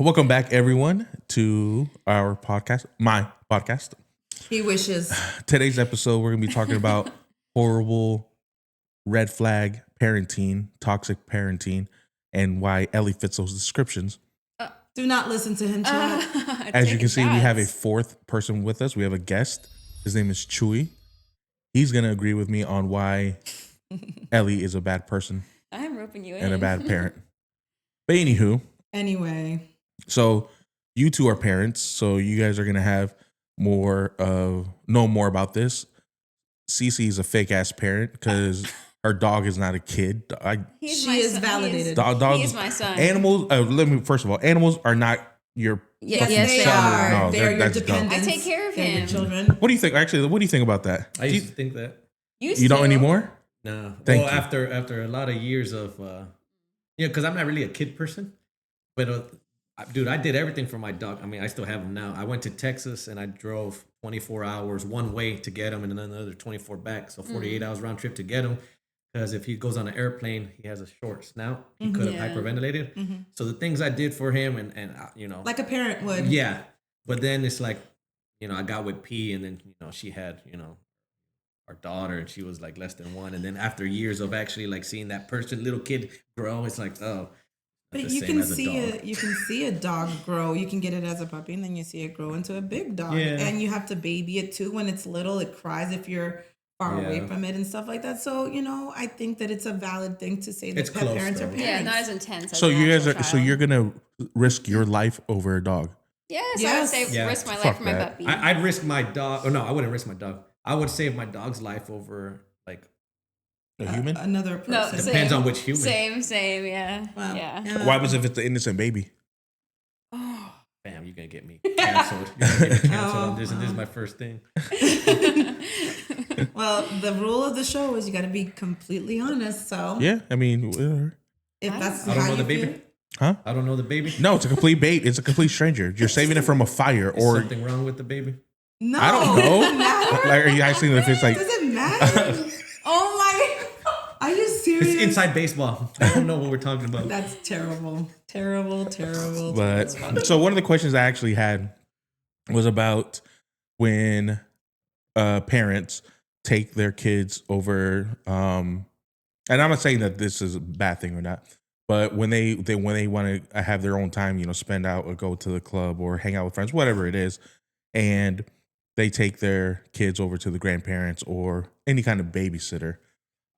Welcome back, everyone, to our podcast, my podcast. He wishes. Today's episode, we're going to be talking about horrible red flag parenting, toxic parenting, and why Ellie fits those descriptions. Do not listen to him, Chad. As you can see, we have a fourth person with us. We have a guest. His name is Chuy. He's going to agree with me on why Ellie is a bad person. I'm roping you in. And a bad parent. But anywho. Anyway. So you two are parents, so you guys are gonna have know more about this. Cece is a fake ass parent because her dog is not a kid. She is validated. Dogs, he is my son. Animals. First of all, animals are not your. Yes, they son. are. No, they are your that's dependents. I take care of him. Your children. What do you think? Actually, what do you think about that? I used to think that. You don't anymore? No. Thank you. After a lot of years of, because I'm not really a kid person, but. Dude, I did everything for my dog. I mean, I still have him now. I went to Texas and I drove 24 hours one way to get him and then another 24 back. So 48 hours round trip to get him. Because if he goes on an airplane, he has a short snout. He could have hyperventilated. Mm-hmm. So the things I did for him and like a parent would. Yeah. But then it's like, I got with P and then, she had, our daughter and she was like less than one. And then after years of actually like seeing that little kid grow, it's like, oh. But you can see a dog grow. You can get it as a puppy, and then you see it grow into a big dog. Yeah. And you have to baby it too. When it's little, it cries if you're far away from it and stuff like that. So I think that it's a valid thing to say that pet parents are parents. Yeah, not as intense. So you guys are. So you're gonna risk your life over a dog? Yes. I would say risk my life for my puppy. I'd risk my dog. Oh no, I wouldn't risk my dog. I would save my dog's life over like. A human? Another person. No, depends on which human. Same, yeah. Wow. Yeah. What happens if it's the innocent baby? Oh, bam, you're going to get me canceled. You're going to get me canceled on this, and this is my first thing. Well, the rule of the show is you got to be completely honest, so. Yeah, I mean. If that's I don't how know the you baby. feel. Huh? I don't know the baby. No, it's a complete bait. It's a complete stranger. You're saving it from a fire Is or something wrong with the baby? No. I don't know. Does it matter? Like, are you asking if it's like? Does it matter? Oh my. Are you serious? It's inside baseball. I don't know what we're talking about. That's terrible. Terrible. But so one of the questions I actually had was about when parents take their kids over, and I'm not saying that this is a bad thing or not, but when they want to have their own time, spend out or go to the club or hang out with friends, whatever it is, and they take their kids over to the grandparents or any kind of babysitter.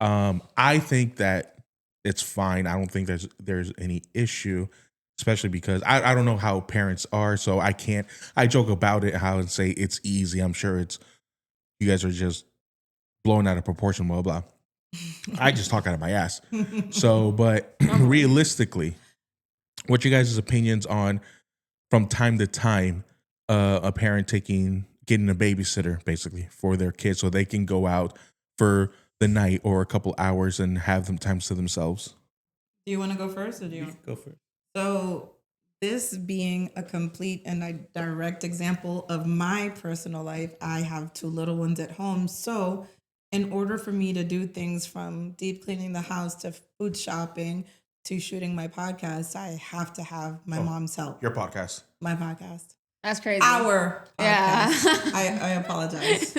I think that it's fine. I don't think there's any issue, especially because I don't know how parents are, so I joke about it how and say it's easy. I'm sure you guys are just blown out of proportion, blah, blah. I just talk out of my ass. So, but realistically, what you guys' opinions on from time to time, a parent getting a babysitter basically for their kids so they can go out for the night or a couple hours and have them time to themselves? Do you want to go first or do you go first? So this being a complete and a direct example of my personal life, I have 2 little ones at home. So in order for me to do things from deep cleaning the house to food shopping to shooting my podcast, I have to have my mom's help. Your podcast. My podcast. That's crazy. Our podcast. Yeah. I apologize.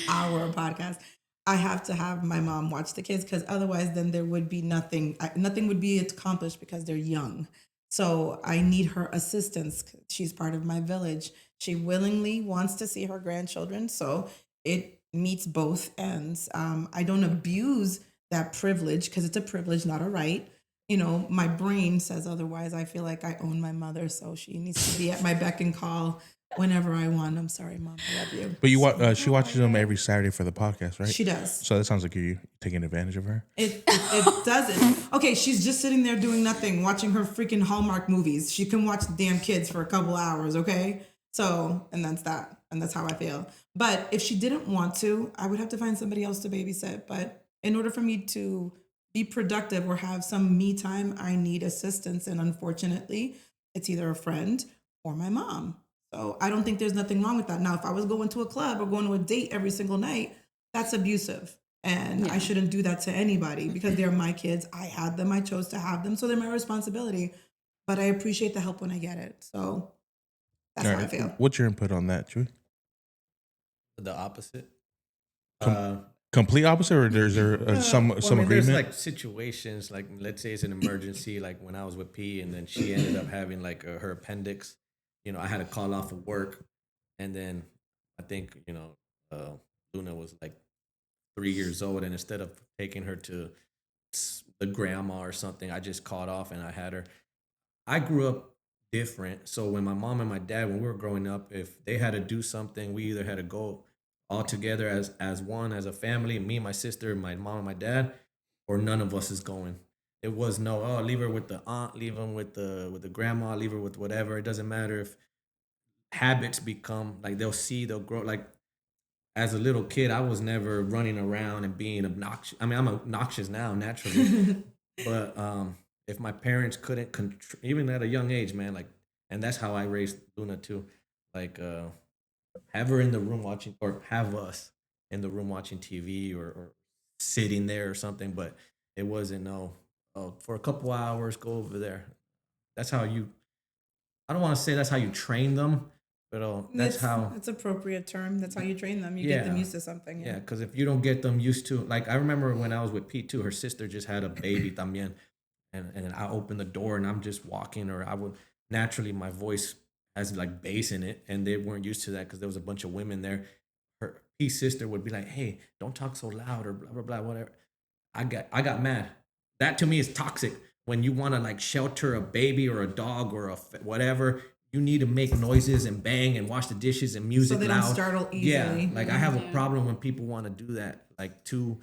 Our podcast. I have to have my mom watch the kids because otherwise then there would be nothing would be accomplished because they're young. So I need her assistance. She's part of my village. She willingly wants to see her grandchildren. So it meets both ends. I don't abuse that privilege because it's a privilege, not a right. My brain says otherwise. I feel like I own my mother. So she needs to be at my beck and call whenever I want. I'm sorry, Mom. I love you. But she watches them every Saturday for the podcast, right? She does. So that sounds like you're taking advantage of her. It doesn't. Okay, she's just sitting there doing nothing, watching her freaking Hallmark movies. She can watch the damn kids for a couple hours, okay? So, and that's that. And that's how I feel. But if she didn't want to, I would have to find somebody else to babysit. But in order for me to be productive or have some me time, I need assistance. And unfortunately, it's either a friend or my mom. So I don't think there's nothing wrong with that. Now, if I was going to a club or going to a date every single night, that's abusive. And I shouldn't do that to anybody because they're my kids. I had them. I chose to have them. So they're my responsibility. but I appreciate the help when I get it. So that's how I feel. What's your input on that, Chuy? The opposite. Complete opposite, or is there some agreement? There's like situations, like let's say it's an emergency, like when I was with P, and then she ended up having like her appendix. I had to call off of work, and then I think Luna was like 3 years old, and instead of taking her to the grandma or something, I just called off and I had her. I grew up different, so when my mom and my dad, when we were growing up, if they had to do something, we either had to go all together as one, as a family, me, my sister, my mom, and my dad, or none of us is going. It was no, oh, leave her with the aunt, leave them with the grandma, leave her with whatever. It doesn't matter if habits become like they'll grow. Like as a little kid, I was never running around and being obnoxious. I mean, I'm obnoxious now naturally, but if my parents couldn't even at a young age, man, like, and that's how I raised Luna too, like have her in the room watching, or have us in the room watching TV, or sitting there or something. But it wasn't for a couple hours, go over there. That's how you. I don't want to say that's how you train them, but that's how. It's appropriate term. That's how you train them. You get them used to something. Yeah, because if you don't get them used to, like I remember when I was with Pete too, her sister just had a baby también, and I opened the door and I'm just walking, or I would naturally my voice has like bass in it, and they weren't used to that because there was a bunch of women there. Her Pete's sister would be like, "Hey, don't talk so loud," or blah blah blah, whatever. I got mad. That to me is toxic. When you want to like shelter a baby or a dog or whatever, you need to make noises and bang and wash the dishes and music so they loud. don't startle easily. Yeah, like I have a problem when people want to do that, like to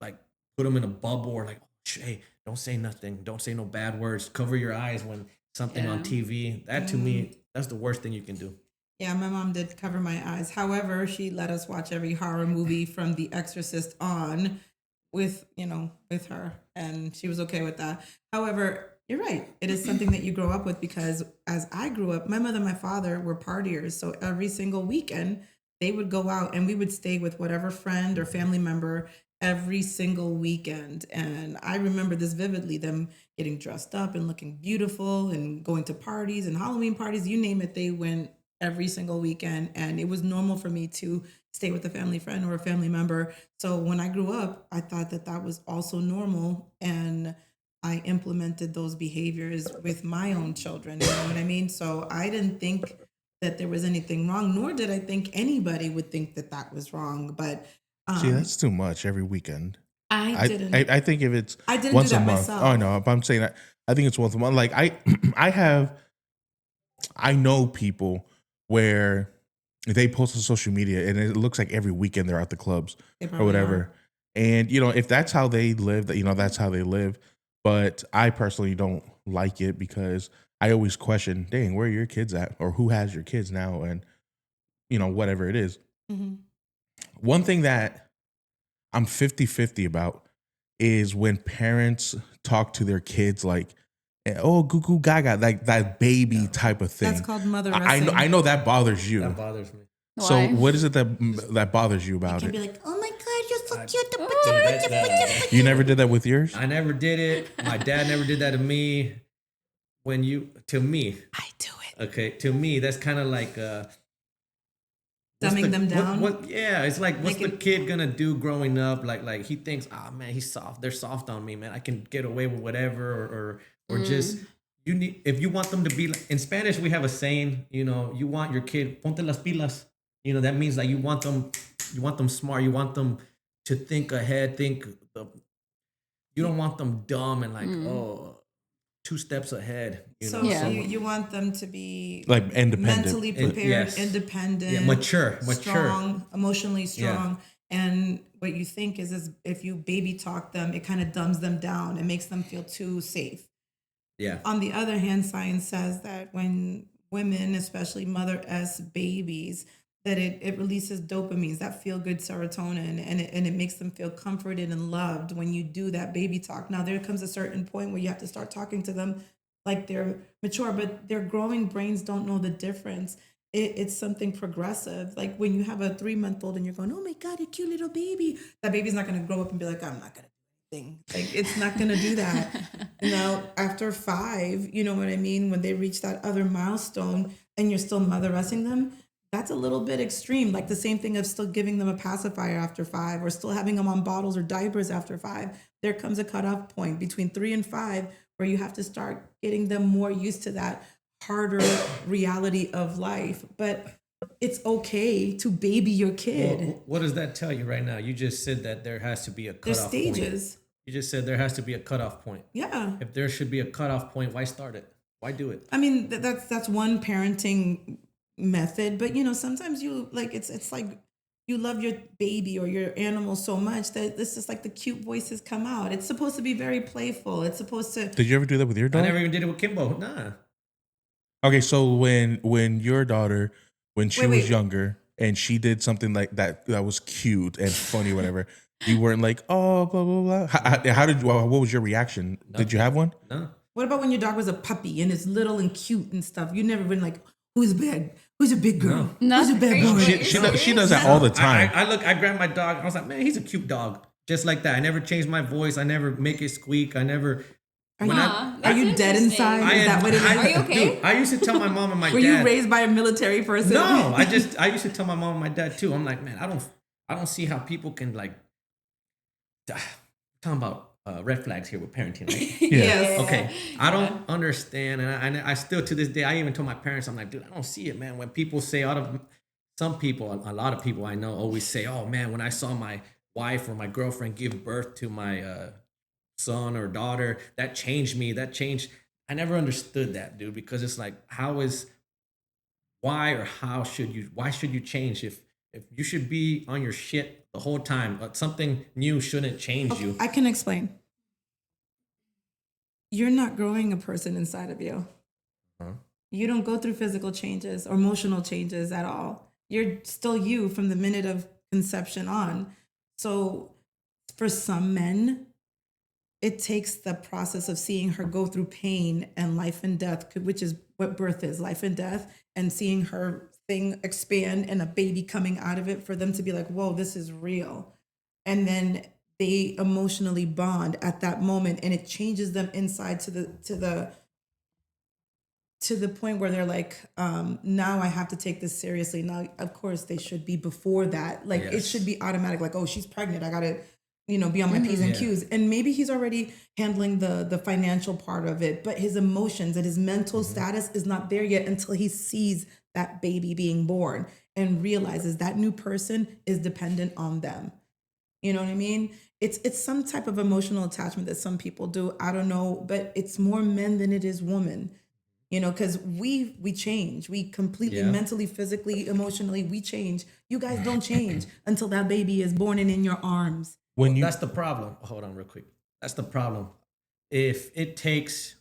like put them in a bubble, or like, hey, don't say nothing, don't say no bad words, cover your eyes when something on TV. That to me, that's the worst thing you can do. Yeah, my mom did cover my eyes. However, she let us watch every horror movie from The Exorcist on with her, and she was okay with that. However, you're right. It is something that you grow up with, because as I grew up, my mother and my father were partiers. So every single weekend they would go out and we would stay with whatever friend or family member every single weekend. And I remember this vividly, them getting dressed up and looking beautiful and going to parties and Halloween parties, you name it, they went every single weekend. And it was normal for me to stay with a family friend or a family member. So when I grew up, I thought that that was also normal, and I implemented those behaviors with my own children. You know what I mean? So I didn't think that there was anything wrong, nor did I think anybody would think that that was wrong. But see, that's too much every weekend. I didn't. I think if it's I didn't once do that a month. myself. Oh no, if I'm saying that, I think it's once a month. Like I know people where they post on social media and it looks like every weekend they're at the clubs or whatever. Are. And if that's how they live, that's how they live. But I personally don't like it, because I always question, dang, where are your kids at? Or who has your kids now? And, whatever it is. Mm-hmm. One thing that I'm 50-50 about is when parents talk to their kids like, oh, goo goo gaga, like that baby type of thing. That's called mother I know that bothers you. That bothers me. So Why? what is it that bothers you about You it? can be like, oh my God, you're so cute. You never did that with yours? I never did it. My dad never did that to me. To me, I do it. okay, to me, that's kind of like Dumbing them down. Yeah, it's like, what's the kid gonna do growing up? Like he thinks, oh man, he's soft. They're soft on me, man. I can get away with whatever, or just if you want them to be in Spanish, we have a saying. You want your kid ponte las pilas. That means like you want them smart. You want them to think ahead. You don't want them dumb and like 2 steps ahead. So you want them to be like independent, mentally prepared, independent, mature, strong, emotionally strong. Yeah. And what you think is if you baby talk them, it kind of dumbs them down. It makes them feel too safe. Yeah. On the other hand, science says that when women, especially mother S babies, that it releases dopamines, that feel good serotonin, and it makes them feel comforted and loved when you do that baby talk. Now there comes a certain point where you have to start talking to them like they're mature, but their growing brains don't know the difference. It's something progressive. Like when you have a 3-month-old and you're going, oh my God, a cute little baby. That baby's not going to grow up and be like, I'm not going to. thing. Like, it's not going to do that. Now, after 5, you know what I mean? When they reach that other milestone and you're still motheressing them, that's a little bit extreme. Like the same thing of still giving them a pacifier after 5 or still having them on bottles or diapers after 5. There comes a cutoff point between 3 and 5 where you have to start getting them more used to that harder reality of life. But it's okay to baby your kid. Well, what does that tell you right now? You just said that there has to be a There's cutoff stages. point. You just said there has to be a cutoff point. Yeah. If there should be a cutoff point, why start it? Why do it? I mean, that's one parenting method, but you know, sometimes you like it's like you love your baby or your animal so much that this is like the cute voices come out. It's supposed to be very playful. It's supposed to. Did you ever do that with your I dog? never even did it with Kimbo. Nah. Okay, so when your daughter, when she was Wait. younger and she did something like that was cute and funny, whatever, you weren't like, oh, blah blah blah. How did? What was your reaction? Did you have one? No. What about when your dog was a puppy and it's little and cute and stuff? You never been like, who's bad? Who's a big girl? No. Who's a bad boy? She does that all the time. I grabbed my dog. I was like, man, he's a cute dog. Just like that. I never changed my voice. I never make it squeak. I never. Are That's you dead interesting. inside? Is that what it is? Are you okay? Dude, I used to tell my mom and my Were dad. you raised by a military person? No, I used to tell my mom and my dad too. I'm like, man, I don't see how people can like. Talking about red flags here with parenting, right? Yes. Okay, I don't understand, and I still to this day, I even told my parents, I'm like, dude, I don't see it, man. When people say some people, a lot of people I know always say, oh man, when I saw my wife or my girlfriend give birth to my son or daughter, that changed me. That changed. I never understood that, dude, because it's like, why should you change if you should be on your shit the whole time? But something new shouldn't change you. I can explain. You're not growing a person inside of you. Uh-huh. You don't go through physical changes or emotional changes at all. You're still you from the minute of conception on. So for some men, it takes the process of seeing her go through pain and life and death, which is what birth is, life and death, and seeing her thing expand and a baby coming out of it for them to be like, whoa, this is real. And then they emotionally bond at that moment, and it changes them inside to the point where they're like, now I have to take this seriously. Now, of course, they should be before that. Like, It should be automatic. Like, oh, she's pregnant. I got to, be on my P's and Q's. And maybe he's already handling the financial part of it, but his emotions and his mental status is not there yet until he sees that baby being born and realizes that new person is dependent on them. You know what I mean? It's some type of emotional attachment that some people do. I don't know, but it's more men than it is women. Because we change. We completely mentally, physically, emotionally, we change. You guys don't change until that baby is born and in your arms. That's the problem. Hold on real quick. That's the problem. If it takes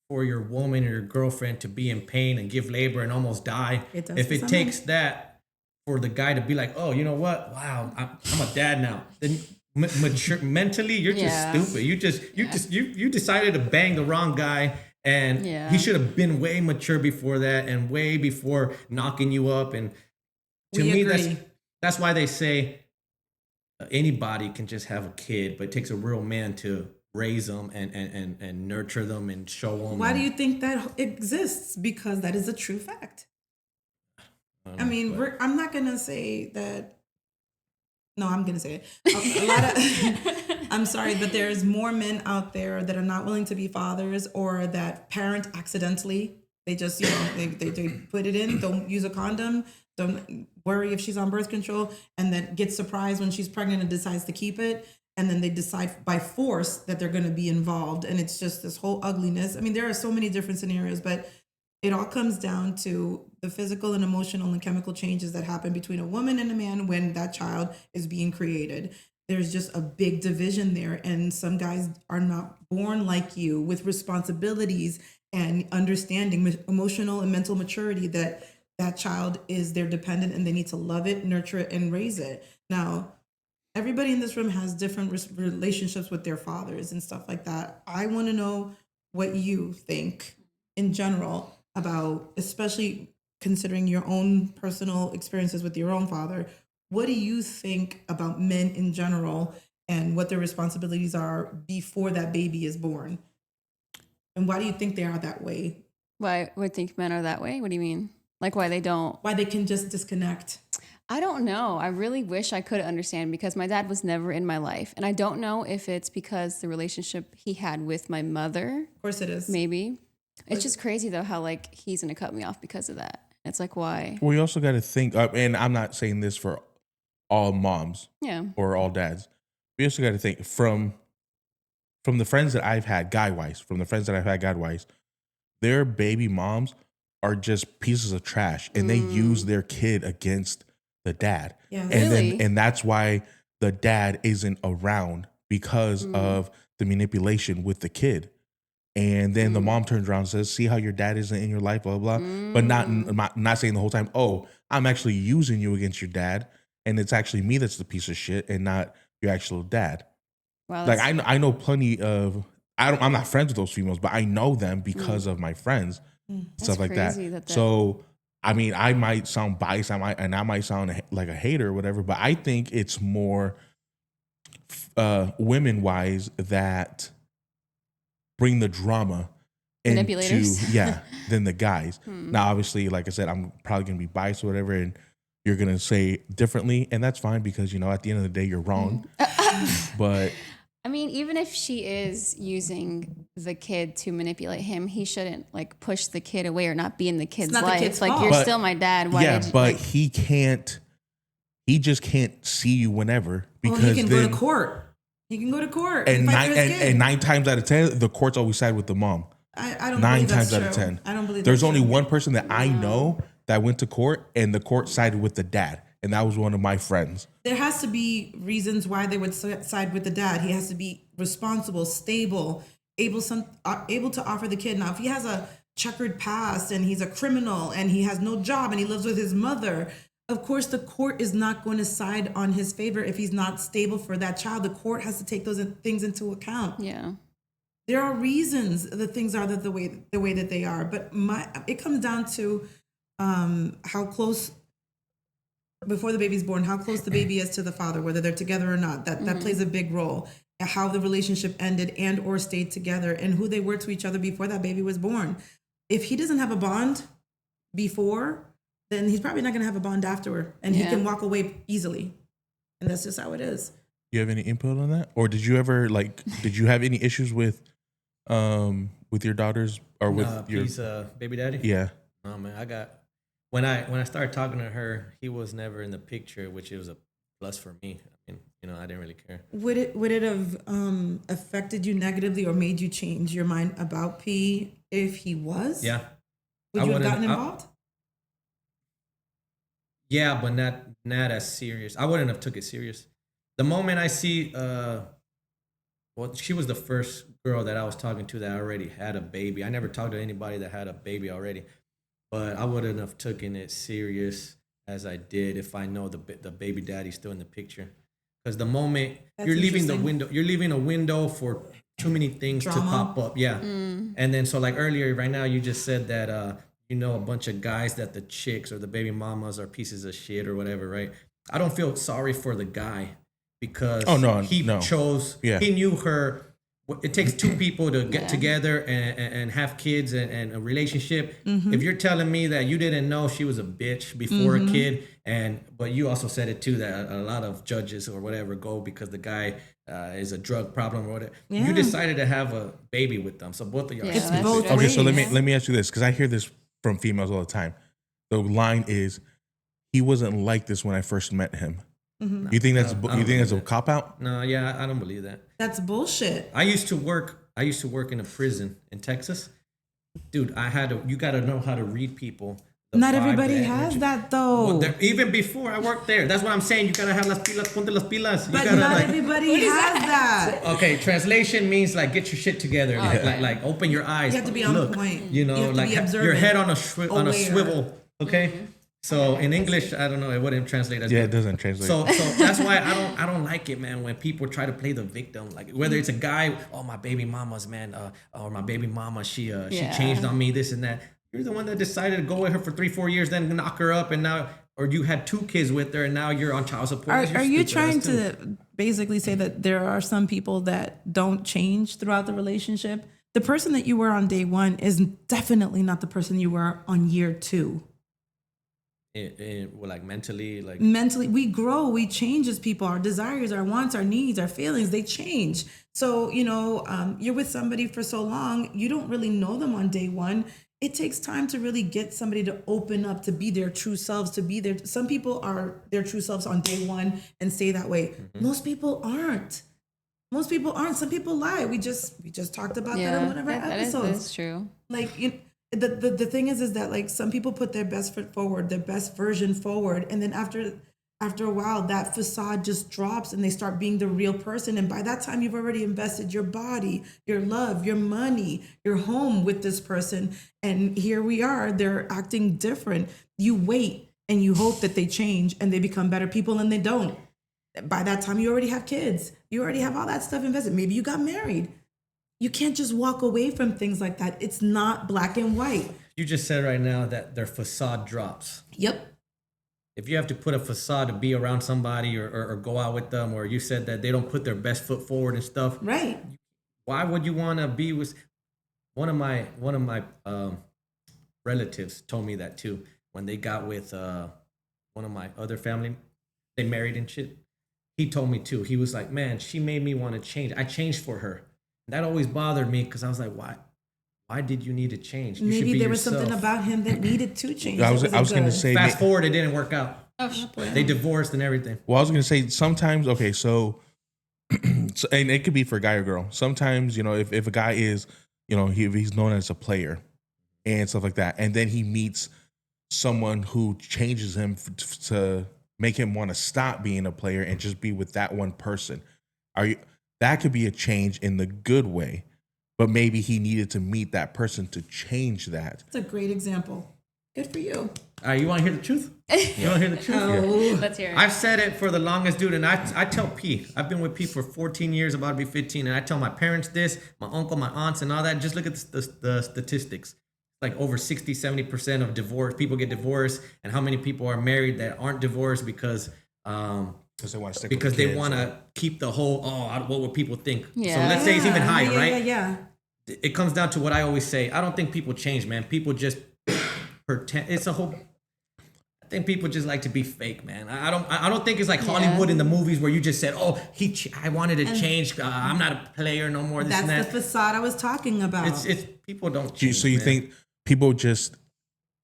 for your woman or your girlfriend to be in pain and give labor and almost die, if it takes that for the guy to be like, oh, you know what? Wow, I'm a dad now. Then mature mentally, you're just stupid. You decided to bang the wrong guy. And he should have been way mature before that and way before knocking you up. And to me, that's why they say anybody can just have a kid, but it takes a real man to raise them and nurture them and show them. Why do you think that exists? Because that is a true fact. I'm not going to say that. No, I'm going to say it. I'm sorry, but there's more men out there that are not willing to be fathers or that parent accidentally. They just, they put it in, don't use a condom, don't worry if she's on birth control, and then get surprised when she's pregnant and decides to keep it. And then they decide by force that they're going to be involved. And it's just this whole ugliness. I mean, there are so many different scenarios, but it all comes down to the physical and emotional and chemical changes that happen between a woman and a man when that child is being created. There's just a big division there. And some guys are not born like you with responsibilities and understanding emotional and mental maturity that that child is their dependent and they need to love it, nurture it, and raise it. Now, everybody in this room has different relationships with their fathers and stuff like that. I want to know what you think in general about, especially considering your own personal experiences with your own father. What do you think about men in general and what their responsibilities are before that baby is born. And why do you think they are that way? Why would think men are that way? What do you mean? Like why they don't? Why they can just disconnect? I don't know. I really wish I could understand because my dad was never in my life. And I don't know if it's because the relationship he had with my mother. Of course it is. Maybe. It's just crazy though how like he's going to cut me off because of that. It's like why? Well, you also got to think, and I'm not saying this for all moms or all dads. We also got to think from the friends that I've had guy-wise, their baby moms are just pieces of trash and they use their kid against the dad. Yeah. And Really? and that's why the dad isn't around because of the manipulation with the kid. And then the mom turns around and says, see how your dad isn't in your life, blah, blah, blah. But not saying the whole time, oh, I'm actually using you against your dad. And it's actually me that's the piece of shit and not your actual dad. Wow, Like I know plenty of, I'm not friends with those females, but I know them because of my friends, stuff like that. So, I mean, I might sound biased, I might sound like a hater or whatever, but I think it's more women-wise that bring the drama Manipulators? than the guys. Now, obviously, like I said, I'm probably going to be biased or whatever, and you're going to say differently, and that's fine because, at the end of the day, you're wrong. But I mean, even if she is using the kid to manipulate him, he shouldn't like push the kid away or not be in the kid's not the life. kid's Like fault. you're But- still my dad. Why did you, but like, he just can't see you whenever because Well, he can go then, to court. He can go to court and fight for his kid. and 9 times out of 10, the courts always side with the mom. I don't 9 believe that's times out of true. 10. I don't believe There's that's only true. one person that I know that went to court, and the court sided with the dad, and that was one of my friends. There has to be reasons why they would side with the dad. He has to be responsible, stable, able to offer the kid. Now, if he has a checkered past and he's a criminal and he has no job and he lives with his mother, of course, the court is not going to side on his favor if he's not stable for that child. The court has to take those things into account. yeah. There are reasons that things are the way that they are, but it comes down to how close before the baby's born, how close the baby is to the father, whether they're together or not. That plays a big role. How the relationship ended and or stayed together, and who they were to each other before that baby was born. If he doesn't have a bond before, then he's probably not going to have a bond afterward, and he can walk away easily. And that's just how it is. You have any input on that, or did you ever did you have any issues with your daughters or with your He's baby daddy? Yeah. Oh man, I got when I started talking to her, he was never in the picture, which was a plus for me. I mean, I didn't really care. Would it have affected you negatively or made you change your mind about P if he was? Yeah. Would you have gotten involved? Yeah, but not as serious. I wouldn't have took it serious. The moment I see, she was the first girl that I was talking to that already had a baby. I never talked to anybody that had a baby already, but I wouldn't have taken it serious as I did if I know the baby daddy's still in the picture. Because the moment you're leaving a window for too many things to pop up. Yeah. And then so like earlier, right now, you just said that a bunch of guys that the chicks or the baby mamas are pieces of shit or whatever, right? I don't feel sorry for the guy because he chose, he knew her. It takes two people to get together and have kids and a relationship. If you're telling me that you didn't know she was a bitch before a kid, but you also said it too that a lot of judges or whatever go because the guy is a drug problem or whatever. Yeah. You decided to have a baby with them, so both of y'all. It's that's both true. Okay, so ways. let me ask you this because I hear this from females all the time. The line is, "He wasn't like this when I first met him." You think that's a cop out? No, yeah, I don't believe that. That's bullshit. I used to work in a prison in Texas. Dude, you got to know how to read people. Not vibe, everybody the has energy. that though. Well, even before I worked there, that's what I'm saying. You gotta have las pilas, ponte las pilas. You But gotta not everybody has that. Okay, translation means like get your shit together, like open your eyes. You have to be on look, point. You know, You have to like be your observant, head on a swivel. Okay, so in English, I don't know, it wouldn't translate as Yeah, good. it doesn't translate. So that's why I don't like it, man. When people try to play the victim, like whether it's a guy, oh my baby mama's man, or my baby mama, she changed on me, this and that. You're the one that decided to go with her for 3-4 years, then knock her up, and now or you had 2 kids with her and now you're on child support. Are you trying to basically say that there are some people that don't change throughout the relationship? The person that you were on day 1 is definitely not the person you were on year 2. Like mentally, we grow, we change as people. Our desires, our wants, our needs, our feelings, they change. So you're with somebody for so long, you don't really know them on day 1. It takes time to really get somebody to open up, to be their true selves, to be their. Some people are their true selves on day 1 and stay that way. Most people aren't. Some people lie. We just talked about that in one of our episodes. That's true. Like the thing is that like some people put their best foot forward, their best version forward, and then after a while that facade just drops and they start being the real person. And by that time you've already invested your body, your love, your money, your home with this person. And here we are, they're acting different. You wait and you hope that they change and they become better people, and they don't. By that time you already have kids. You already have all that stuff invested. Maybe you got married. You can't just walk away from things like that. It's not black and white. You just said right now that their facade drops. Yep. If you have to put a facade to be around somebody or go out with them, or you said that they don't put their best foot forward and stuff. Right. Why would you want to be with one of my relatives told me that too. When they got with one of my other family, they married and shit. He told me too. He was like, man, she made me want to change. I changed for her. That always bothered me because I was like, why did you need to change? You should Maybe be there was yourself. something about him that needed to change. I was going to say, Fast forward, it didn't work out. Oh, They divorced and everything. well, I was going to say sometimes, okay, so, and it could be for a guy or girl. Sometimes, if a guy is, he's known as a player and stuff like that, and then he meets someone who changes him to make him want to stop being a player and just be with that one person. That could be a change in the good way, but maybe he needed to meet that person to change that. That's a great example. Good for you. You want to hear the truth? You want to hear the truth? Oh. Let's hear it. I've said it for the longest, dude, and I tell P. I've been with P for 14 years, about to be 15, and I tell my parents this, my uncle, my aunts, and all that. Just look at the statistics. Like over 60, 70% of divorce people get divorced, and how many people are married that aren't divorced because they want to stick because with the they kids, want to keep the whole what would people think. Yeah. So let's say it's even higher, right? Yeah. It comes down to what I always say. I don't think people change, man. People just pretend. It's a whole. I think people just like to be fake, man. I don't think it's like Hollywood in the movies where you just said, "Oh, I wanted to change. I'm not a player no more." This That's and that. the facade I was talking about. It's people don't change. So you man. think people just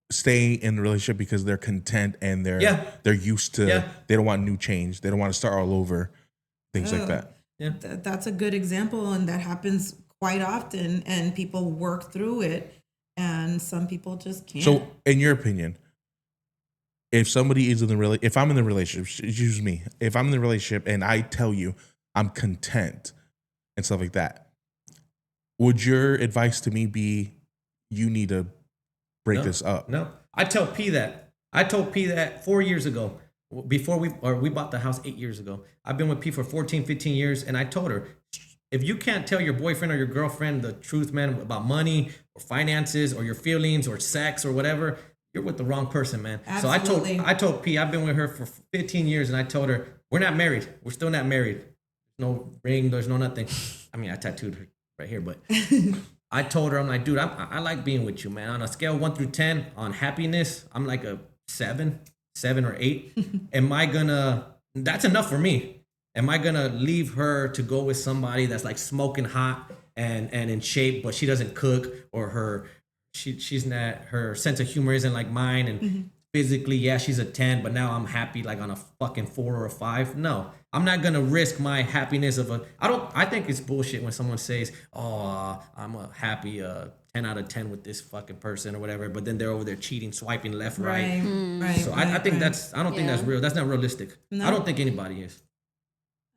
stay in the relationship because they're content and they're used to, they don't want new change. They don't want to start all over, things like that. Yeah. That's a good example, and that happens quite often, and people work through it, and some people just can't. So in your opinion, if somebody is if I'm in the relationship, excuse me, if I'm in the relationship and I tell you I'm content and stuff like that, would your advice to me be you need to break this up? No, I tell P that. I told P that 4 years ago, before we bought the house 8 years ago. I've been with P for 14, 15 years, and I told her, if you can't tell your boyfriend or your girlfriend the truth, man, about money or finances or your feelings or sex or whatever, you're with the wrong person, man. Absolutely. So I told P, I've been with her for 15 years, and I told her, we're not married. We're still not married. No ring, there's no nothing. I mean, I tattooed her right here, but I told her, I'm like, dude, I like being with you, man. On a scale of 1 through 10 on happiness, I'm like a 7 or 8. That's enough for me. Am I gonna leave her to go with somebody that's like smoking hot and in shape, but she doesn't cook, or she's not, her sense of humor isn't like mine, and physically, yeah, she's a 10, but now I'm happy like on a fucking 4 or a 5. No, I'm not gonna risk my happiness I think it's bullshit when someone says, oh, I'm a happy 10 out of 10 with this fucking person or whatever, but then they're over there cheating, swiping left, right. So I think I don't think that's real. That's not realistic. No. I don't think anybody is.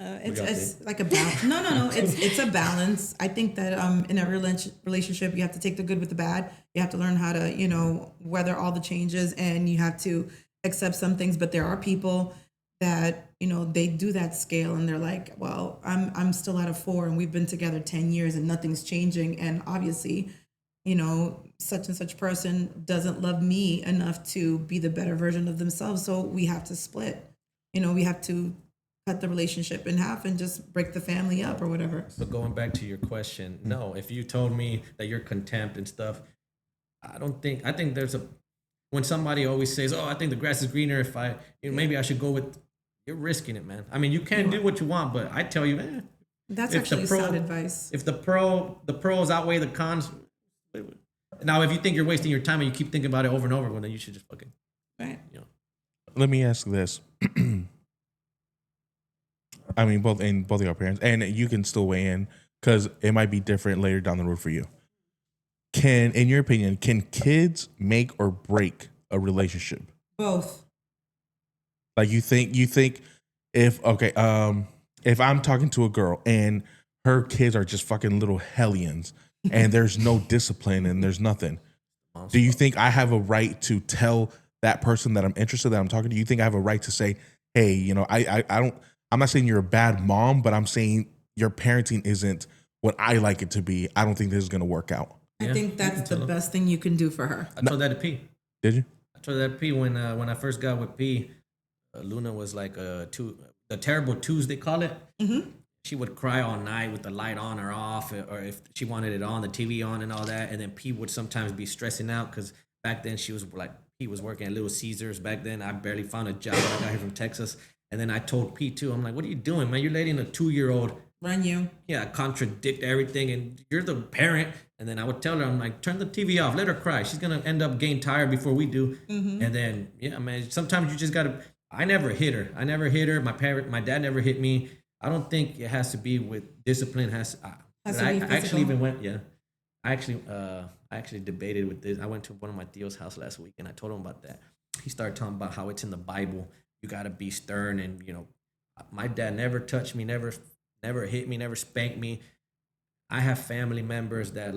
It's like a balance. No. It's a balance. I think that in a relationship, you have to take the good with the bad. You have to learn how to, weather all the changes, and you have to accept some things. But there are people that, they do that scale, and they're like, well, I'm still at a 4, and we've been together 10 years and nothing's changing. And obviously, such and such person doesn't love me enough to be the better version of themselves. So we have to split. We have to cut the relationship in half and just break the family up or whatever. So going back to your question, no, if you told me that you're contempt and stuff, I think there's when somebody always says, oh, I think the grass is greener if maybe I should go with, you're risking it, man. I mean, you can do what you want, but I tell you, man. That's actually sound advice. If the pros outweigh the cons, now if you think you're wasting your time and you keep thinking about it over and over, well, then you should just fucking, right. Let me ask this. I mean, both of your parents, and you can still weigh in because it might be different later down the road for you. In your opinion, can kids make or break a relationship? Both. Like you think if I'm talking to a girl and her kids are just fucking little hellions and there's no discipline and there's nothing, do you think I have a right to tell that person that I'm interested, that I'm talking to? You think I have a right to say, hey, I'm not saying you're a bad mom, but I'm saying your parenting isn't what I like it to be. I don't think this is going to work out. I think that's the best thing you can do for her. I told that to P. Did you? I told that to P when I first got with P. Luna was like the terrible twos, they call it. Mm-hmm. She would cry all night with the light on or off, or if she wanted it on, the TV on and all that. And then P would sometimes be stressing out because back then P was working at Little Caesars. Back then I barely found a job. I got here from Texas. And then I told P too, I'm like, what are you doing, man? You're letting a 2-year-old run you. Yeah, contradict everything, and you're the parent. And then I would tell her, I'm like, turn the TV off, let her cry. She's gonna end up getting tired before we do. Mm-hmm. And then, yeah, man, sometimes you just gotta. I never hit her. My dad never hit me. I don't think it has to be with discipline. I actually even went. Yeah, I actually debated with this. I went to one of my Theo's house last week, and I told him about that. He started talking about how it's in the Bible. You gotta be stern, and my dad never touched me, never hit me, never spanked me. I have family members that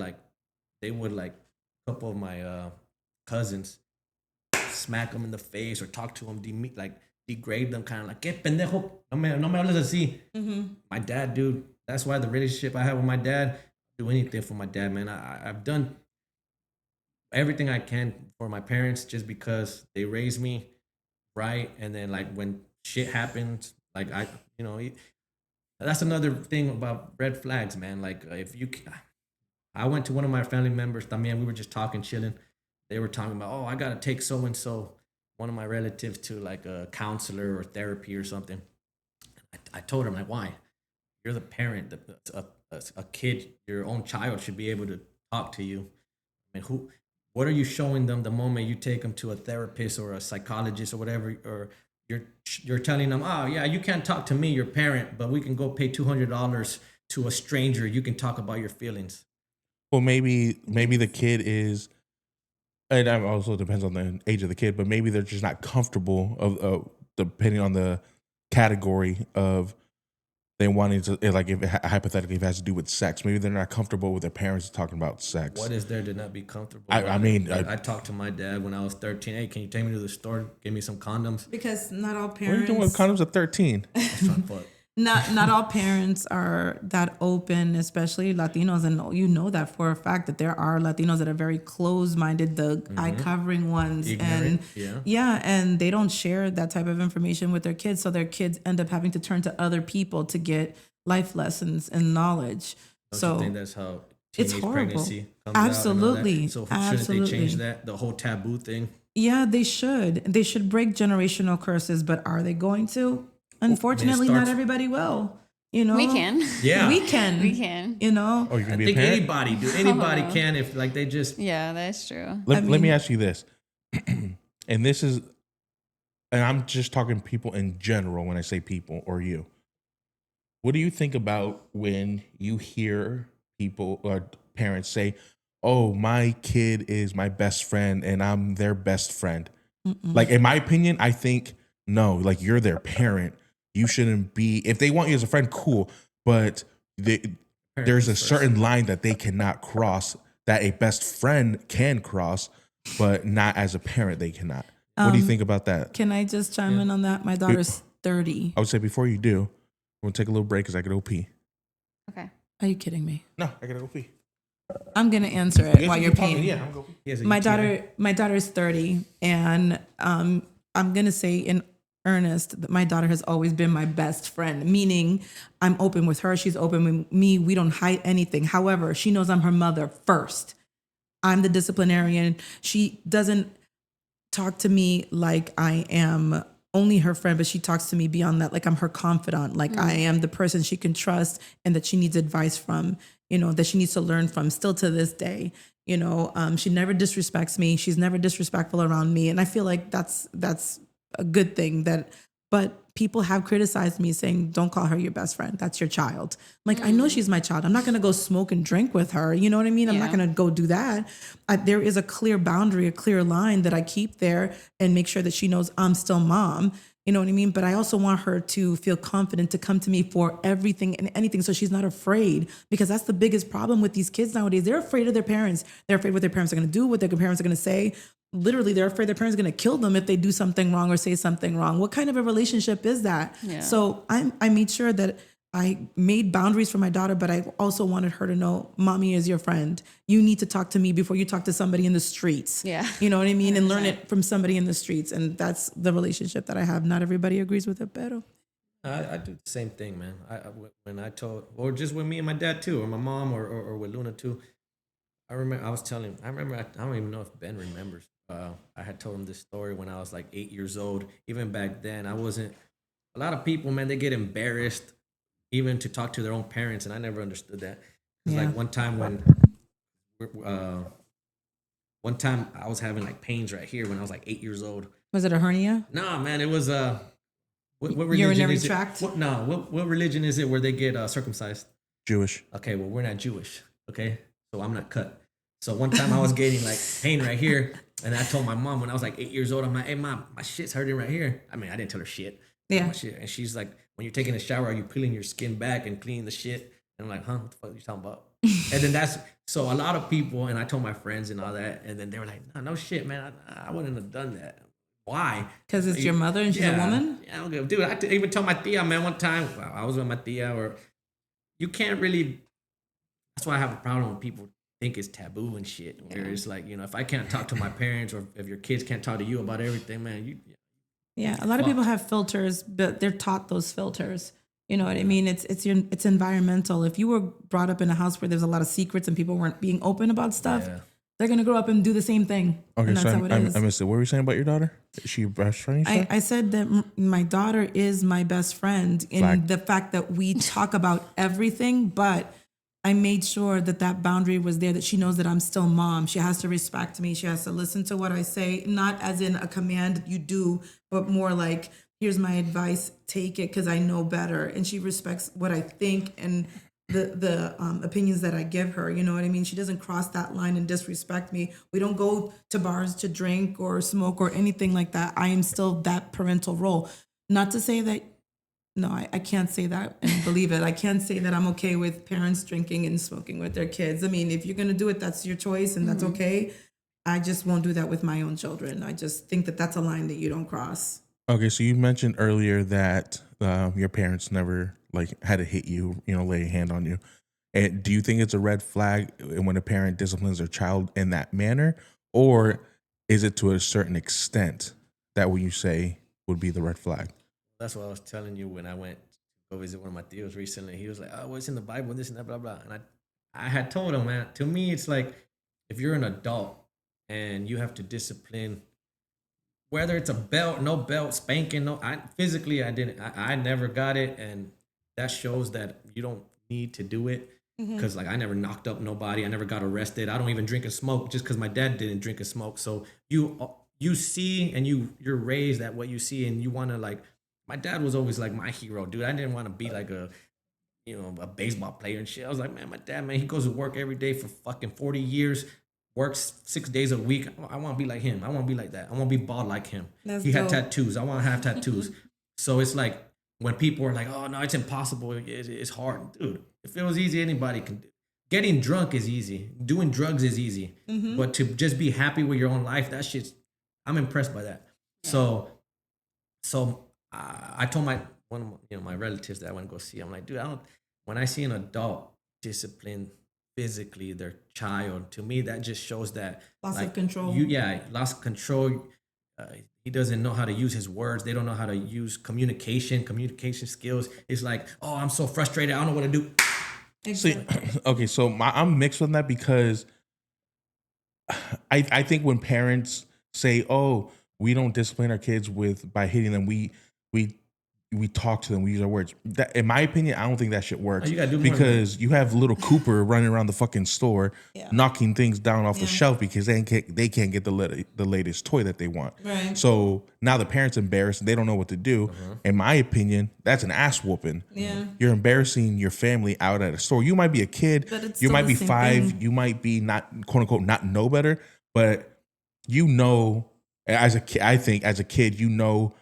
they would a couple of my cousins smack them in the face or talk to them, degrade them, kind of like, "Que pendejo, no me hables así." Mm-hmm. My dad, dude, that's why the relationship I have with my dad, do anything for my dad, man. I've done everything I can for my parents just because they raised me right. And then when shit happens, that's another thing about red flags, man. I went to one of my family members, we were just talking, chilling. They were talking about, oh, I got to take so-and-so, one of my relatives, to a counselor or therapy or something. I told him, why? You're the parent. A kid, your own child, should be able to talk to you. I mean, what are you showing them the moment you take them to a therapist or a psychologist or whatever, or you're telling them, oh yeah, you can't talk to me, your parent, but we can go pay $200 to a stranger. You can talk about your feelings. Well, maybe the kid is, and it also depends on the age of the kid, but maybe they're just not comfortable depending on the category of they wanting to, hypothetically, if it has to do with sex, maybe they're not comfortable with their parents talking about sex. What is there to not be comfortable? I talked to my dad when I was 13. Hey, can you take me to the store? Give me some condoms. Because not all What are parents. you doing with condoms at 13? Not all parents are that open, especially Latinos, and you know that for a fact that there are Latinos that are very closed-minded, the eye covering ones, ignorant, and they don't share that type of information with their kids, so their kids end up having to turn to other people to get life lessons and knowledge. Don't you think that's how it's teenage horrible. Pregnancy comes Absolutely. out? So shouldn't they change that, the whole taboo thing? Yeah, they should. They should break generational curses, but are they going to? Unfortunately, not everybody will. We can. Yeah, we can. We can. Oh, you can be a parent? Anybody, dude. Anybody can if they just. Yeah, that's true. Let me ask you this, and this is, and I'm just talking people in general when I say people or you. What do you think about when you hear people or parents say, "Oh, my kid is my best friend and I'm their best friend"? Mm-mm. In my opinion, I think no. You're their parent. You shouldn't be. If they want you as a friend, cool. But there's a certain line that they cannot cross that a best friend can cross, but not as a parent they cannot. What do you think about that? Can I just chime in on that? My daughter's 30. I would say before you do, we'll take a little break because I gotta go pee. Okay. Are you kidding me? No, I gotta go pee. I'm gonna answer it You while guys you're keep talking. peeing. Yeah, I'm going. He has a My UTI. daughter is 30, and I'm gonna say in earnest that my daughter has always been my best friend, meaning I'm open with her, she's open with me, we don't hide anything. However, she knows I'm her mother first. I'm the disciplinarian. She doesn't talk to me like I am only her friend, but she talks to me beyond that, like I'm her confidant, like I am the person she can trust and that she needs advice from, that she needs to learn from still to this day. She never disrespects me. She's never disrespectful around me. And I feel like that's a good thing but people have criticized me saying, don't call her your best friend. That's your child. I'm like, I know she's my child. I'm not going to go smoke and drink with her. You know what I mean? I'm not Yeah. going to go do that. There is a clear boundary, a clear line that I keep there and make sure that she knows I'm still mom. You know what I mean? But I also want her to feel confident to come to me for everything and anything. So she's not afraid, because that's the biggest problem with these kids nowadays. They're afraid of their parents. They're afraid what their parents are going to do, what their parents are going to say. Literally, they're afraid their parents are going to kill them if they do something wrong or say something wrong. What kind of a relationship is that? Yeah. So I made sure that I made boundaries for my daughter, but I also wanted her to know, mommy is your friend. You need to talk to me before you talk to somebody in the streets. Yeah. You know what I mean? And learn 100%. it from somebody in the streets. And that's the relationship that I have. Not everybody agrees with it, pero. I do the same thing, man. When I told, or just with me and my dad too, or my mom, or with Luna too. I remember I was telling him. I don't even know if Ben remembers. I had told him this story when I was like 8 years old. Even back then, I wasn't. A lot of people, man, they get embarrassed even to talk to their own parents, and I never understood that. 'Cause, Yeah. like one time I was having like pains right here when I was like 8 years old. Was it a hernia? Nah, man, it was what religion Urinary is it? tract? What religion is it where they get circumcised? Jewish. Okay, well, we're not Jewish. Okay, so I'm not cut. So one time I was getting like pain right here, and I told my mom when I was like 8 years old, I'm like, hey mom, my shit's hurting right here. I mean, I didn't tell her shit. Yeah. My shit. And she's like, when you're taking a shower, are you peeling your skin back and cleaning the shit? And I'm like, huh, what the fuck are you talking about? And then so a lot of people, and I told my friends and all that, and then they were like, no shit, man, I wouldn't have done that. Why? Because it's your mother and she's a woman? Yeah, I don't give, dude. I even tell my tia, man, one time I was with my tia, or you can't really. That's why I have a problem when people think it's taboo and shit. Where it's like, if I can't talk to my parents, or if your kids can't talk to you about everything, man, Yeah, a lot of people have filters, but they're taught those filters. You know what I mean? It's environmental. If you were brought up in a house where there's a lot of secrets and people weren't being open about stuff, they're gonna grow up and do the same thing. Okay, and that's so how it is. I missed it. What were you saying about your daughter? Is she your best friend? You said? I said that my daughter is my best friend in Flag. the fact that we talk about everything, but I made sure that boundary was there, that she knows that I'm still mom. She has to respect me. She has to listen to what I say, not as in a command you do, but more like, here's my advice, take it because I know better. And she respects what I think and the opinions that I give her. You know what I mean? She doesn't cross that line and disrespect me. We don't go to bars to drink or smoke or anything like that. I am still that parental role. Not to say that, no, I can't say that and believe it. I can't say that I'm okay with parents drinking and smoking with their kids. I mean, if you're going to do it, that's your choice and that's okay. I just won't do that with my own children. I just think that that's a line that you don't cross. Okay, so you mentioned earlier that your parents never had to hit you, lay a hand on you. And do you think it's a red flag when a parent disciplines their child in that manner, or is it to a certain extent that what you say would be the red flag? That's what I was telling you when I went to go visit one of my tios recently. He was like, "Oh, what's in the Bible? This and that, blah blah." And I had told him, man, to me, it's like if you're an adult and you have to discipline, whether it's a belt, no belt, spanking, no. I didn't. I never got it, and that shows that you don't need to do it. Because I never knocked up nobody. I never got arrested. I don't even drink and smoke just because my dad didn't drink and smoke. So you see and you're raised at what you see, and you want to my dad was always like my hero, dude. I didn't want to be like a baseball player and shit. I was like, man, my dad, man, he goes to work every day for fucking 40 years, works 6 days a week. I want to be like him. I want to be like that. I want to be bald like him. That's he had dope. tattoos. I want to have tattoos. So it's like when people are like, oh no, it's impossible. It's hard, dude. If it was easy, anybody can do. Getting drunk is easy. Doing drugs is easy. But to just be happy with your own life, that shit's. I'm impressed by that. So I told one of my relatives that I went to go see. I'm like, dude, when I see an adult discipline physically their child. To me, that just shows that Loss like, of control. lost control. He doesn't know how to use his words. They don't know how to use communication skills. It's like, oh, I'm so frustrated. I don't know what to do. See, okay, so I'm mixed on that because I think when parents say, "Oh, we don't discipline our kids by hitting them," we talk to them, we use our words. That, in my opinion, I don't think that shit works. Oh, you gotta do more because you have little Cooper running around the fucking store, knocking things down off the shelf because they can't get the latest toy that they want. Right. So now the parents embarrassed and they don't know what to do. In my opinion, that's an ass whooping. Yeah. You're embarrassing your family out at a store. You might be a kid, But it's you still might the be same 5, thing. you might be not quote unquote not know better, but you know, as a kid, I think as a kid, you know,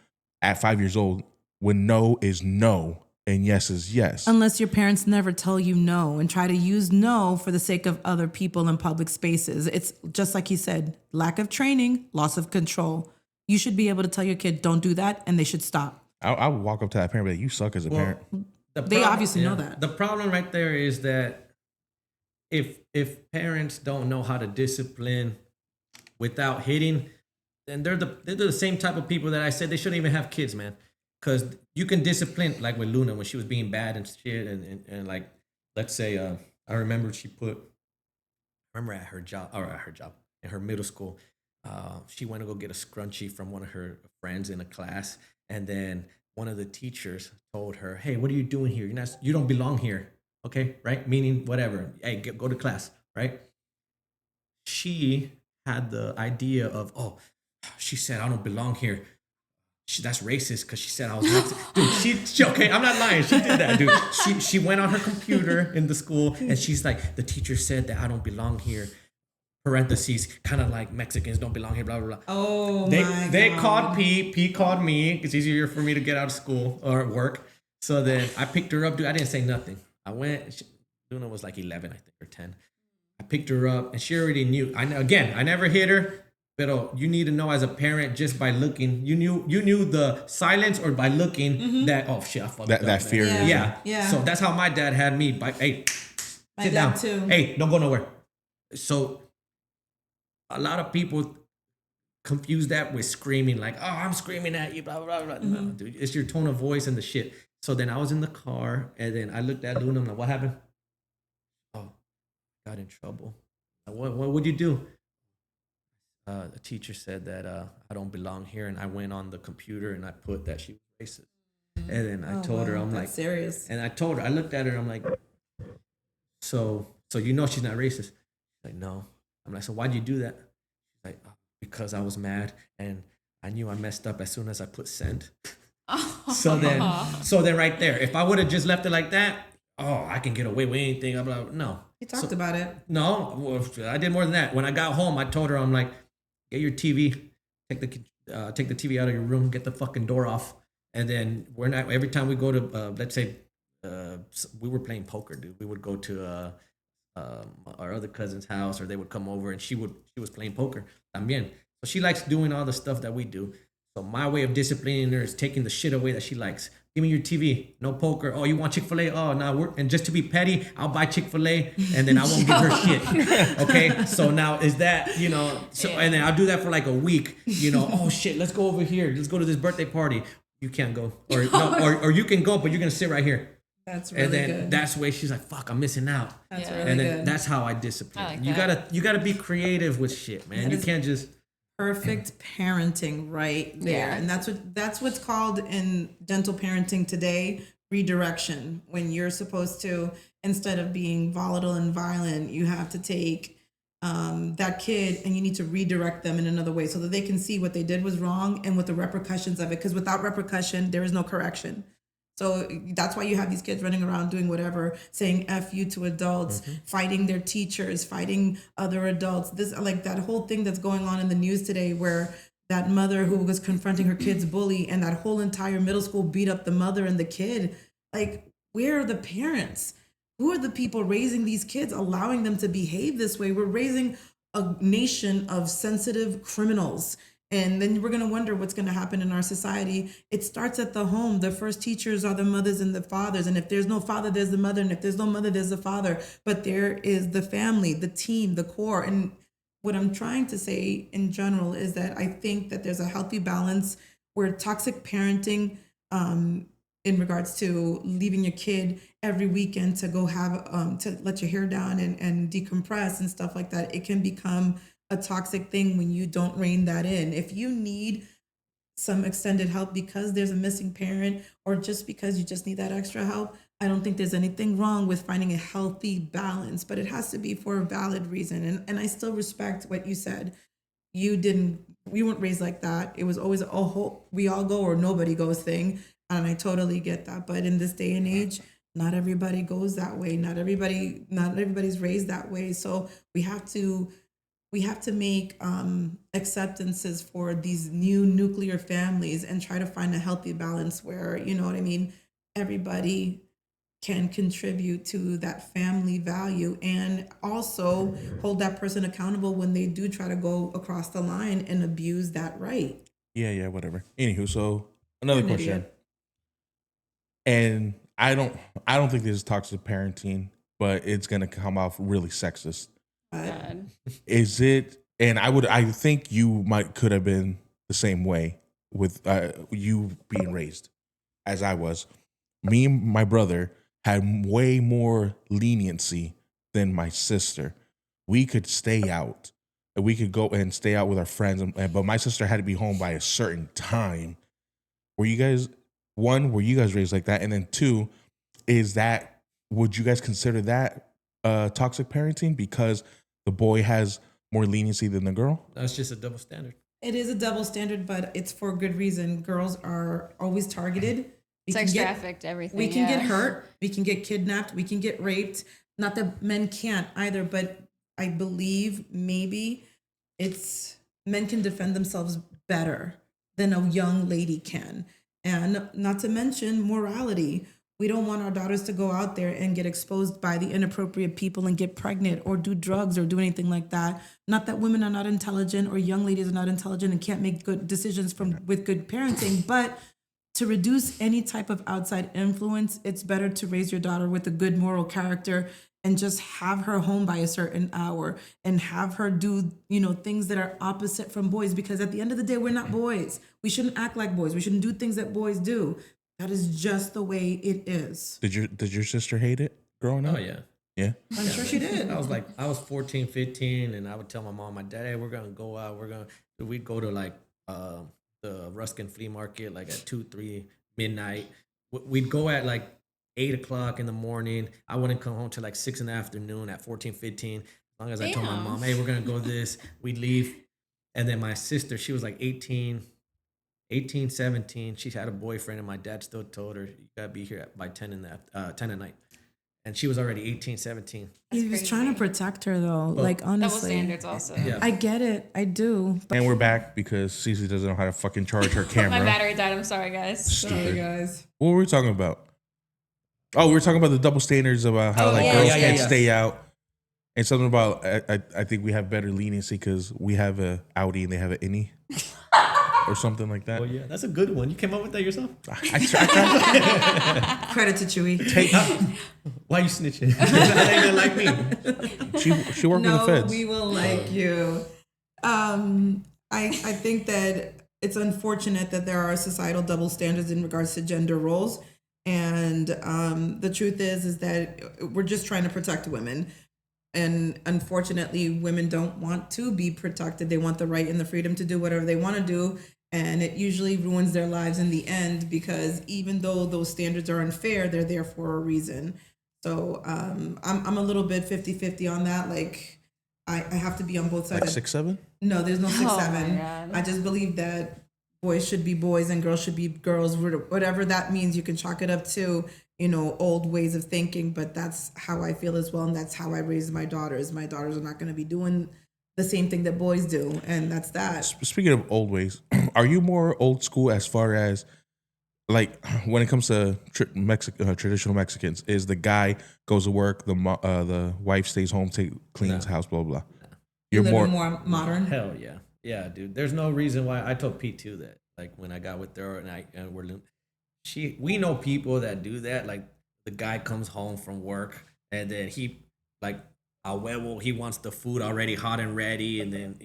at 5 years old, when no is no and yes is yes. Unless your parents never tell you no and try to use no for the sake of other people in public spaces. It's just like you said, lack of training, loss of control. You should be able to tell your kid, don't do that, and they should stop. I would walk up to that parent and be like, you suck as a parent. They obviously know that. The problem right there is that if parents don't know how to discipline without hitting, then they're the same type of people that I said they shouldn't even have kids, man. Because you can discipline, like with Luna when she was being bad and shit, and like, let's say, I remember at her job in her middle school, she went to go get a scrunchie from one of her friends in a class, and then one of the teachers told her, "Hey, what are you doing here? You don't belong here." Okay, right? Meaning whatever. Hey, go to class, right? She had the idea of, oh, she said I don't belong here. That's racist because she said I was Mexican. Dude, she okay, I'm not lying. She did that, dude. She went on her computer in the school and she's like, the teacher said that I don't belong here. Parentheses, kind of like Mexicans don't belong here, blah, blah, blah. Oh, They called P. P called me. It's easier for me to get out of school or work. So then I picked her up, dude. I didn't say nothing. I went, Luna was like 11, I think, or 10. I picked her up and she already knew. I never hit her. But you need to know as a parent just by looking. You knew the silence or by looking that, oh shit, I fucked up. That fear. Yeah. So that's how my dad had me. Hey, sit down. Too. Hey, don't go nowhere. So a lot of people confuse that with screaming, like, oh, I'm screaming at you, blah, blah, blah. No, dude, it's your tone of voice and the shit. So then I was in the car and then I looked at Luna. I'm like, what happened? Oh, got in trouble. What would you do? The teacher said that I don't belong here, and I went on the computer and I put that she was racist. And then I told her, I'm like, serious. And I told her, I looked at her, I'm like, so you know she's not racist? She's like, no. I'm like, so why'd you do that? She's like, oh, because I was mad and I knew I messed up as soon as I put send. So then right there, if I would have just left it like that, oh, I can get away with anything. I'm like, no. You talked about it. No, well, I did more than that. When I got home, I told her, I'm like, get your TV, take the TV out of your room, get the fucking door off, and then we're not. Every time we go to, let's say, we were playing poker, dude. We would go to our other cousin's house, or they would come over, and she was playing poker. También. So she likes doing all the stuff that we do. So my way of disciplining her is taking the shit away that she likes. Give me your TV, no poker. Oh, you want Chick-fil-A? Oh, no, and just to be petty, I'll buy Chick-fil-A and then I won't give her shit. Okay, so now is that, and then I'll do that for like a week, oh shit, let's go over here. Let's go to this birthday party. You can't go. Or you can go, but you're going to sit right here. That's really good. And then good. that's where she's like, fuck, I'm missing out. That's really and then good. that's how I discipline. I like you that. gotta be creative with shit, man. You can't just... Perfect parenting right there. Yeah. And that's what's called in dental parenting today, redirection. When you're supposed to, instead of being volatile and violent, you have to take that kid and you need to redirect them in another way so that they can see what they did was wrong and what the repercussions of it. Because without repercussion, there is no correction. So that's why you have these kids running around doing whatever, saying F you to adults, fighting their teachers, fighting other adults. This, like that whole thing that's going on in the news today where that mother who was confronting her kid's bully and that whole entire middle school beat up the mother and the kid. Like, where are the parents? Who are the people raising these kids, allowing them to behave this way? We're raising a nation of sensitive criminals. And then we're going to wonder what's going to happen in our society. It starts at the home. The first teachers are the mothers and the fathers. And if there's no father, there's the mother. And if there's no mother, there's the father. But there is the family, the team, the core. And what I'm trying to say in general is that I think that there's a healthy balance where toxic parenting, in regards to leaving your kid every weekend to go have to let your hair down and decompress and stuff like that, it can become a toxic thing when you don't rein that in. If you need some extended help because there's a missing parent or just because you just need that extra help, I don't think there's anything wrong with finding a healthy balance, but it has to be for a valid reason. And I still respect what you said. We weren't raised like that. It was always we all go or nobody goes thing. And I totally get that. But in this day and age, not everybody goes that way. Not everybody's raised that way. So we have to make acceptances for these new nuclear families and try to find a healthy balance where, you know what I mean, everybody can contribute to that family value and also hold that person accountable when they do try to go across the line and abuse that right. Yeah, whatever. Anywho, so another question. Idiot. And I don't think this is toxic parenting, but it's gonna come off really sexist. God. Is it? And I think you could have been the same way with you being raised as I was. Me and my brother had way more leniency than my sister. We could stay out. We could go and stay out with our friends, but my sister had to be home by a certain time. Were you guys raised like that? And then two, would you guys consider that toxic parenting because the boy has more leniency than the girl? That's just a double standard. It is a double standard, but it's for good reason. Girls are always targeted. Sex trafficked, everything. We can get hurt. We can get kidnapped. We can get raped. Not that men can't either, but I believe maybe men can defend themselves better than a young lady can. And not to mention morality. We don't want our daughters to go out there and get exposed by the inappropriate people and get pregnant or do drugs or do anything like that. Not that women are not intelligent or young ladies are not intelligent and can't make good decisions with good parenting, but to reduce any type of outside influence, it's better to raise your daughter with a good moral character and just have her home by a certain hour and have her do, things that are opposite from boys, because at the end of the day, we're not boys. We shouldn't act like boys. We shouldn't do things that boys do. That is just the way it is. Did your sister hate it growing up? Oh, yeah. Yeah? I'm sure she did. I was 14, 15, and I would tell my mom, my dad, hey, we're going to go out. We'd go to like the Ruskin flea market, like at 2, 3 midnight. We'd go at like 8 o'clock in the morning. I wouldn't come home till like 6 in the afternoon at 14, 15. As long as I told my mom, hey, we're going to go this, we'd leave. And then my sister, she was like 18, 17. She had a boyfriend, and my dad still told her, you got to be here by 10 at night. And she was already 18, 17. He was trying to protect her, though. Like, honestly. Double standards also. Yeah. I get it. I do. And we're back because Cece doesn't know how to fucking charge her camera. My battery died. I'm sorry, guys. Stupid. Guys. What were we talking about? Oh, we were talking about the double standards about how girls can't stay out. And something about, I think we have better leniency because we have a Audi and they have an innie. Or something like that. Oh, yeah. That's a good one. You came up with that yourself? I tried. Credit to Chuy. Why you snitching? They didn't like me. She worked with the feds. No, we will like you. I think that it's unfortunate that there are societal double standards in regards to gender roles. And the truth is that we're just trying to protect women. And unfortunately, women don't want to be protected. They want the right and the freedom to do whatever they want to do. And it usually ruins their lives in the end, because even though those standards are unfair, they're there for a reason. So I'm a little bit 50-50 on that. Like, I have to be on both sides. Like 6'7"? No, there's no 6'7". God. I just believe that boys should be boys and girls should be girls. Whatever that means, you can chalk it up to, old ways of thinking. But that's how I feel as well. And that's how I raise my daughters. My daughters are not going to be doing the same thing that boys do. And that's that. Speaking of old ways, are you more old school as far as, like, when it comes to traditional Mexicans, is the guy goes to work, the wife stays home, cleans house, blah, blah, blah. You're more modern. Hell yeah. Yeah, dude. There's no reason why. I told Pete too that like when I got with her and we know people that do that. Like the guy comes home from work and then he like a huevo, he wants the food already hot and ready, and then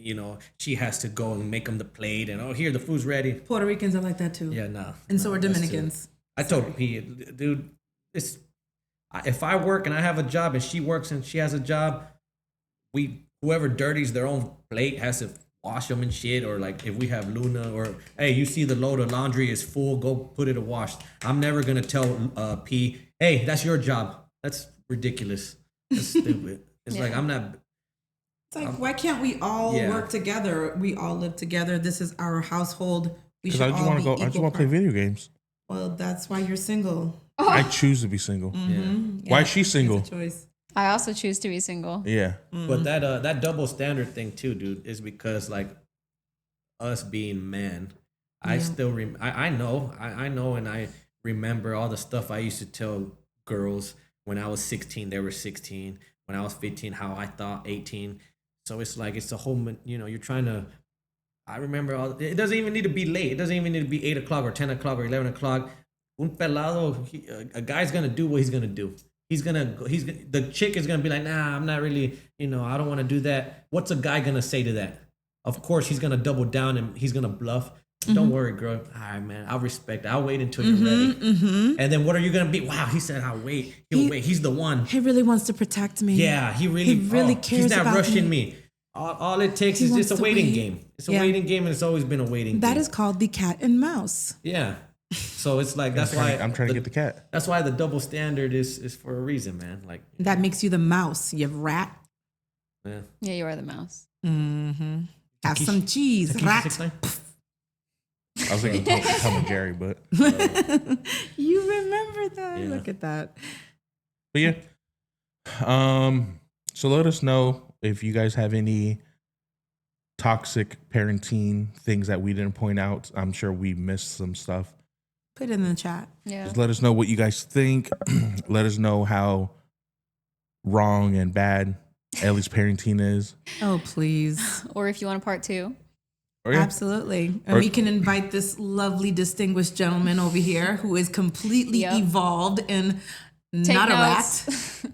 she has to go and make him the plate and here the food's ready. Puerto Ricans are like that too. Yeah, no. And so are Dominicans. I told Pete, dude, if I work and I have a job and she works and she has a job, whoever dirties their own plate has to wash them and shit. Or like if we have Luna, or hey, you see the load of laundry is full, go put it washed. I'm never gonna tell P, hey, that's your job. That's ridiculous. That's stupid. It's like I'm not. It's like, why can't we all work together? We all live together. This is our household. We should all be equal. I just want to play video games. Well, that's why you're single. I choose to be single. Mm-hmm. Why is she single? It's a choice. I also choose to be single. Yeah. But that double standard thing too, dude, is because like us being men, I still I know and I remember all the stuff I used to tell girls when I was 16, they were 16. When I was 15, how I thought 18. So it's like it's a whole, you're trying to. I remember it doesn't even need to be late. It doesn't even need to be 8 o'clock or 10 o'clock or 11 o'clock. Un pelado, a guy's gonna do what he's gonna do. The chick is gonna be like, nah, I'm not really, I don't want to do that. What's a guy gonna say to that? Of course, he's gonna double down and he's gonna bluff. Don't worry, girl. All right, man. I'll respect. I'll wait until you're ready. And then what are you gonna be? Wow, he said I'll wait. He'll wait. He's the one. He really wants to protect me. Yeah, he really cares. He's not about rushing me. All it takes is just a waiting game. It's a waiting game, and it's always been a waiting game. That is called the cat and mouse. Yeah. So it's like that's why I'm trying to get the cat. That's why the double standard is for a reason, man. Like that makes you the mouse. You rat. Yeah. Yeah, you are the mouse. Mm-hmm. Have some cheese, rat. I was thinking Tom and Jerry, but you remember that? Yeah. Look at that. But yeah. So let us know if you guys have any toxic parenting things that we didn't point out. I'm sure we missed some stuff. Put it in the chat. Yeah. Just let us know what you guys think. Let us know how wrong and bad Ellie's parenting is. Oh, please. Or if you want a part 2. Absolutely. And we can invite this lovely, distinguished gentleman over here who is completely evolved and not a rat.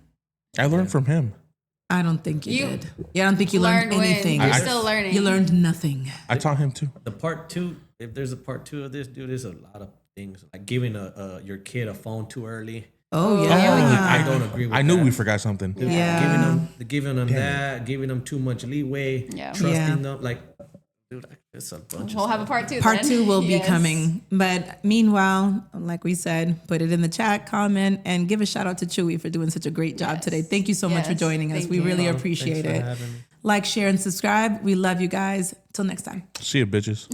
I learned from him. I don't think you did. Yeah, I don't think you learned anything. You're still learning. You learned nothing. I taught him too. The part 2, if there's a part 2 of this, dude, there's a lot of things. Like giving your kid a phone too early. Oh, yeah. I don't agree with that. I knew we forgot something. Dude, Yeah. Giving them that, giving them too much leeway, trusting them. Like, dude, it's a bunch We'll of have a stuff. part 2 Part then. 2 will be Yes. coming. But meanwhile, like we said, put it in the chat, comment, and give a shout out to Chuy for doing such a great job today. Thank you so much for joining us. Thank We you. really appreciate Thanks for it. having me. Like, share, and subscribe. We love you guys. Till next time. See you, bitches.